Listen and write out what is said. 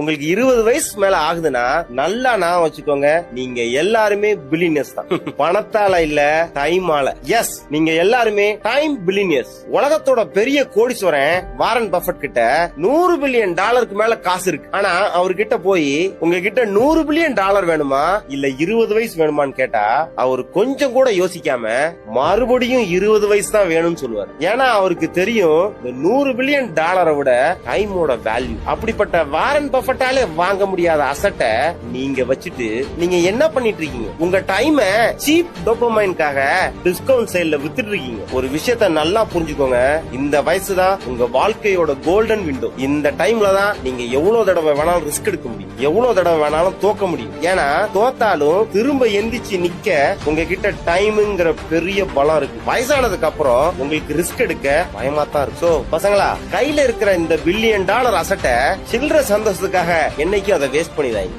உங்களுக்கு 20 வயசு மேல ஆகுதுன்னா நல்லா நான் வச்சுக்கோங்க, நீங்க எல்லாருமே பில்லியனர்ஸ் தான். பணத்தால இல்ல, டைமால. எஸ், நீங்க எல்லாருமே டைம் பில்லியனர்ஸ். உலகத்தோட பெரிய கோடீஸ்வரன் வாரன் பஃபட் கிட்ட $100 பில்லியன் மேல காசு இருக்கு. ஆனா அவர்கிட்ட போய் உங்ககிட்ட $100 பில்லியன் வேணுமா இல்ல 20 வயசு வேணுமான்னு கேட்டா அவர் கொஞ்சம் கூட யோசிக்காம மறுபடியும் 20 வயசு தான் வேணும்னு சொல்லுவார். ஏன்னா அவருக்கு தெரியும் இந்த $100 பில்லியன் விட டைமோட வேல்யூ. அப்படிப்பட்ட வாரன் பஃபட்டாலே வாங்க முடியாத அசட்டை நீங்க வச்சுட்டு நீங்க என்ன பண்ணிட்டு இருக்கீங்க? உங்க டைம் சீப் டோபமைனுக்காக டிஸ்கவுண்ட் சேல்ல வித்துட்டு இருக்கீங்க. ஒரு விஷயத்த நல்லா புரிஞ்சுக்கோங்க, இந்த வயசுதான் உங்க வாழ்க்கையோட கோல்டன் விண்டோ. இந்த டைம்ல தான் நீங்க எவ்வளவு தடவை வேணாலும் ரிஸ்க் எடுக்க முடியும், எவ்வளவு தடவை வேணாலும் தோக்க முடியும். ஏன்னா தோத்தாலும் திரும்ப எந்திரிச்சு நிக்க உங்ககிட்ட டைம்ங்கிற பெரிய பலம் இருக்கு. வயசானதுக்கு அப்புறம் உங்களுக்கு ரிஸ்க் எடுக்க பயமா தான் இருக்கு. சோ பசங்களா, கையில இருக்கிற இந்த $1 பில்லியன் அசட்டை சில்லற சந்தோஷத்துக்காக என்னைக்கும் அதை வேஸ்ட் பண்ணிடாதீங்க.